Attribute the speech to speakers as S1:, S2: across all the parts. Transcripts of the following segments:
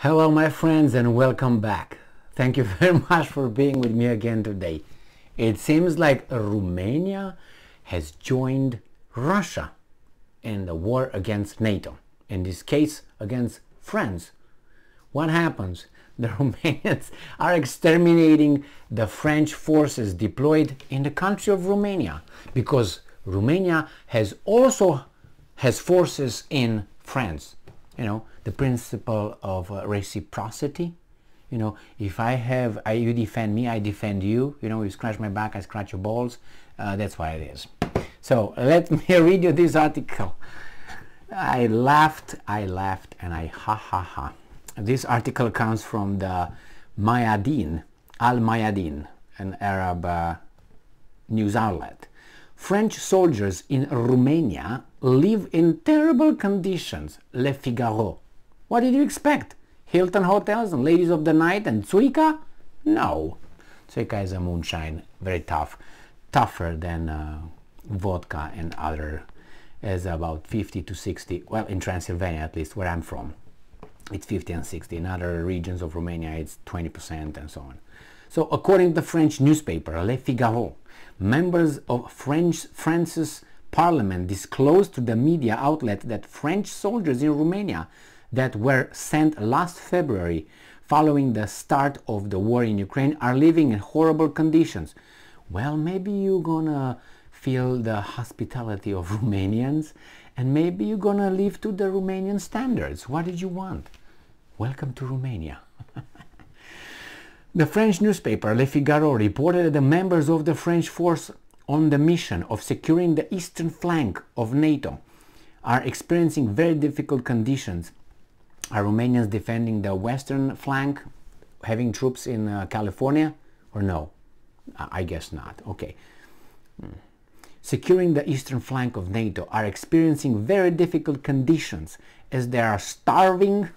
S1: Hello my friends and welcome back. Thank you very much for being with me again today. It seems like Romania has joined Russia in the war against NATO, in this case against France. What happens? The Romanians are exterminating the French forces deployed in the country of Romania, because Romania has forces in France. You know, the principle of reciprocity. You know, if you defend me, I defend you. You know, you scratch my back, I scratch your balls. That's what it is. So let me read you this article. I laughed, and I ha ha ha. This article comes from the Mayadin, Al Mayadin, an Arab news outlet. French soldiers in Romania live in terrible conditions. Le Figaro. What did you expect? Hilton hotels and ladies of the night and Tsuika? No. Tsuika is a moonshine, very tough. Tougher than vodka and other, is about 50 to 60. Well, in Transylvania, at least where I'm from, it's 50 and 60. In other regions of Romania, it's 20% and so on. So according to the French newspaper Le Figaro, members of France's parliament disclosed to the media outlet that French soldiers in Romania that were sent last February following the start of the war in Ukraine are living in horrible conditions. Well, maybe you're gonna feel the hospitality of Romanians, and maybe you're gonna live to the Romanian standards. What did you want? Welcome to Romania. The French newspaper Le Figaro reported that the members of the French force on the mission of securing the eastern flank of NATO are experiencing very difficult conditions. Are Romanians defending the western flank, having troops in California, or no? I guess not. Okay. Securing the eastern flank of NATO are experiencing very difficult conditions as they are starving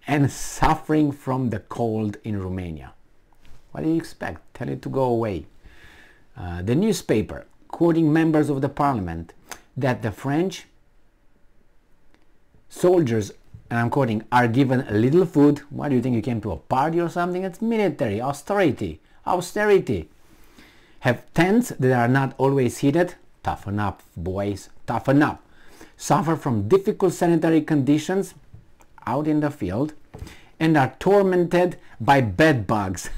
S1: and suffering from the cold in Romania. What do you expect? Tell it to go away. The newspaper, quoting members of the parliament, that the French soldiers, and I'm quoting, are given a little food. What do you think, you came to a party or something? It's military, austerity. Have tents that are not always heated. Toughen up, boys, toughen up. Suffer from difficult sanitary conditions out in the field, and are tormented by bed bugs.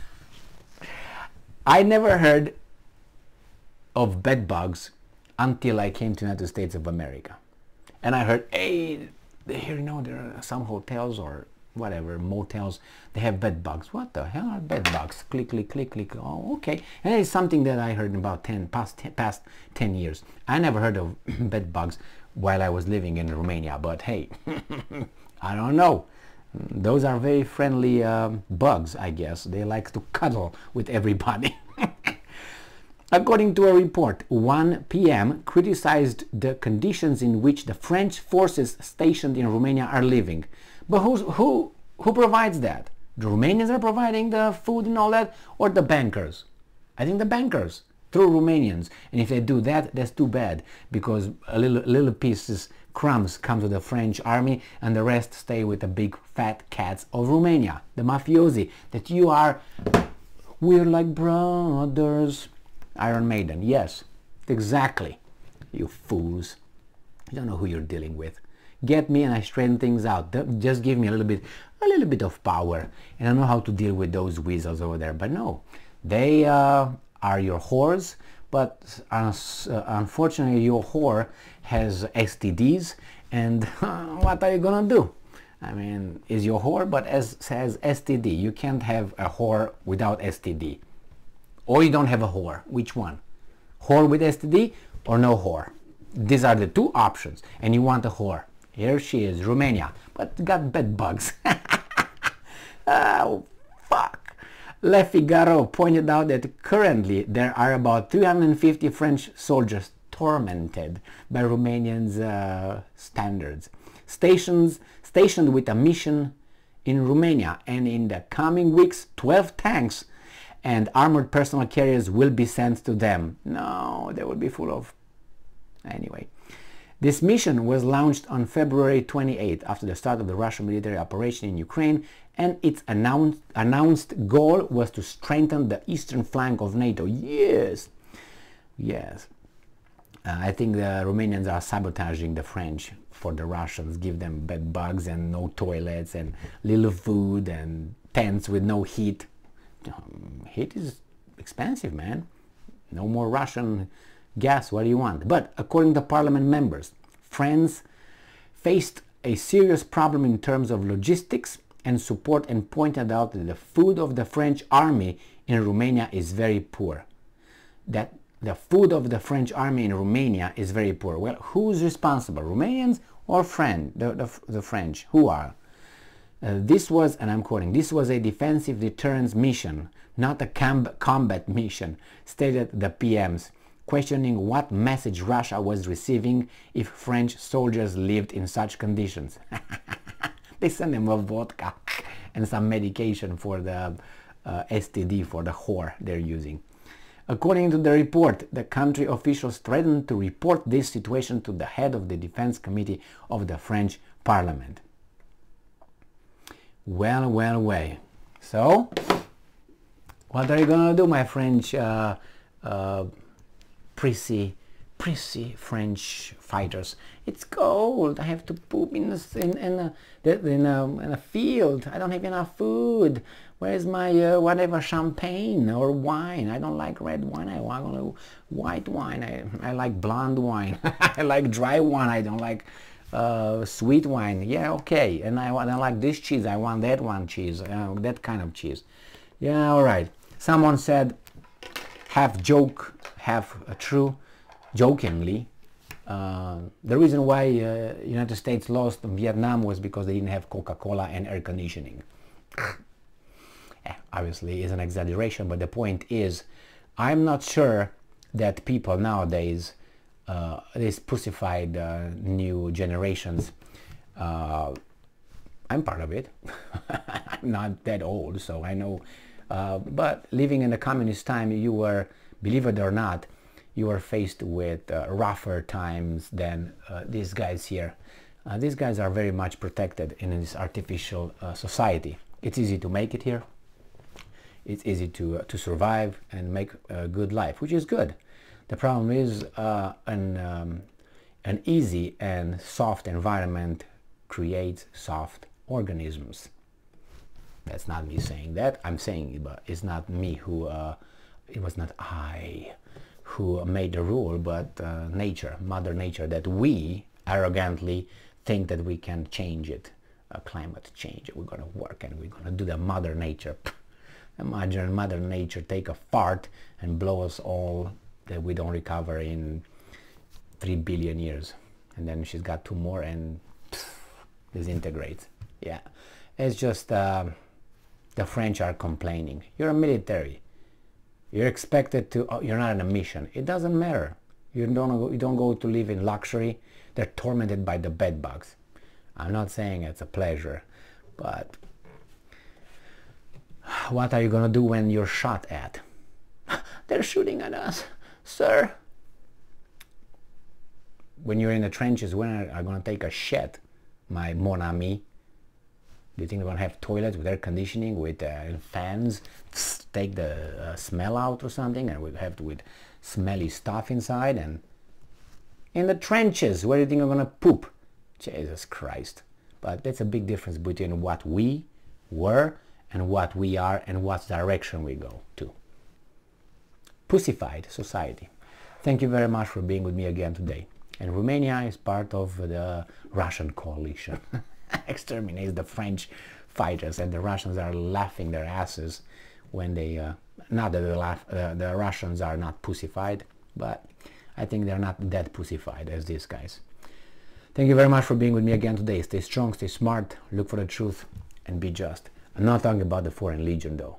S1: I never heard of bed bugs until I came to the United States of America. And I heard, hey, here, you know, there are some hotels or whatever, motels, they have bed bugs. What the hell are bed bugs? Click, click, click, click. Oh, okay. And it's something that I heard in about past 10 years. I never heard of bed bugs while I was living in Romania, but hey, I don't know. Those are very friendly bugs, I guess. They like to cuddle with everybody. According to a report, 1 p.m. criticized the conditions in which the French forces stationed in Romania are living. But who provides that? The Romanians are providing the food and all that, or the bankers? I think the bankers, through Romanians. And if they do that, that's too bad, because a little pieces, crumbs, come to the French army, and the rest stay with the big fat cats of Romania, the mafiosi, that we're like brothers. Iron Maiden, yes, exactly. You fools. You don't know who you're dealing with. Get me and I straighten things out. Just give me a little bit of power, and I know how to deal with those weasels over there. But no, they are your whores, but unfortunately your whore has STDs, and what are you gonna do? I mean, is your whore, but says STD. You can't have a whore without STD. Or you don't have a whore. Which one? Whore with STD or no whore? These are the two options. And you want a whore. Here she is, Romania, but got bed bugs. Oh, fuck. Le Figaro pointed out that currently there are about 350 French soldiers tormented by Romanians' standards, stationed with a mission in Romania, and in the coming weeks 12 tanks and armored personal carriers will be sent to them. No, they will be full of... Anyway. This mission was launched on February 28 after the start of the Russian military operation in Ukraine, and its announced goal was to strengthen the eastern flank of NATO. Yes, yes. I think the Romanians are sabotaging the French for the Russians, give them bed bugs and no toilets and little food and tents with no heat. Heat is expensive, man. No more Russian gas, what do you want? But according to parliament members, France faced a serious problem in terms of logistics and support, and pointed out that the food of the French army in Romania is very poor. That the food of the French army in Romania is very poor. Well, who's responsible? Romanians or the French? Who are? This was, and I'm quoting, this was a defensive deterrence mission, not a combat mission, stated the PMs, questioning what message Russia was receiving if French soldiers lived in such conditions. They sent them a vodka and some medication for the STD, for the whore they're using. According to the report, the country officials threatened to report this situation to the head of the Defense Committee of the French Parliament. Well, well, well. So, what are you gonna do, my French, prissy French fighters? It's cold. I have to poop in a field. I don't have enough food. Where's my whatever, champagne or wine? I don't like red wine. I want white wine. I like blonde wine. I like dry wine. I don't like sweet wine. Yeah, okay. And I like this cheese. I want that one cheese. That kind of cheese. Yeah, all right. Someone said, half joke, half true, jokingly, the reason why United States lost Vietnam was because they didn't have Coca-Cola and air conditioning. Obviously, it's an exaggeration, but the point is, I'm not sure that people nowadays, these pussified new generations, I'm part of it. I'm not that old, so I know. But living in the communist time, you were, believe it or not, you were faced with rougher times than these guys here. These guys are very much protected in this artificial society. It's easy to make it here. It's easy to survive and make a good life, which is good. The problem is an easy and soft environment creates soft organisms. That's not me saying that. I'm saying it, but it's not me who, it was not I who made the rule, but nature, Mother Nature, that we arrogantly think that we can change it. Climate change, we're going to work and we're going to do the Mother Nature. Imagine Mother Nature take a fart and blow us all that we don't recover in 3 billion years. And then she's got 2 more and disintegrates. Yeah, it's just the French are complaining. You're a military. You're expected to, you're not on a mission. It doesn't matter. You don't go to live in luxury. They're tormented by the bed bugs. I'm not saying it's a pleasure, but what are you going to do when you're shot at? They're shooting at us, sir. When you're in the trenches, when are you going to take a shit, my mon ami? Do you think they're going to have toilets with air conditioning, with fans, take the smell out or something, and we have to with smelly stuff inside? And in the trenches, where do you think you're going to poop? Jesus Christ. But that's a big difference between what we were and what we are and what direction we go to. Pussified society. Thank you very much for being with me again today. And Romania is part of the Russian coalition. Exterminates the French fighters, and the Russians are laughing their asses when they, not that they laugh, the Russians are not pussified, but I think they're not that pussified as these guys. Thank you very much for being with me again today. Stay strong, stay smart, look for the truth, and be just. I'm not talking about the Foreign Legion though.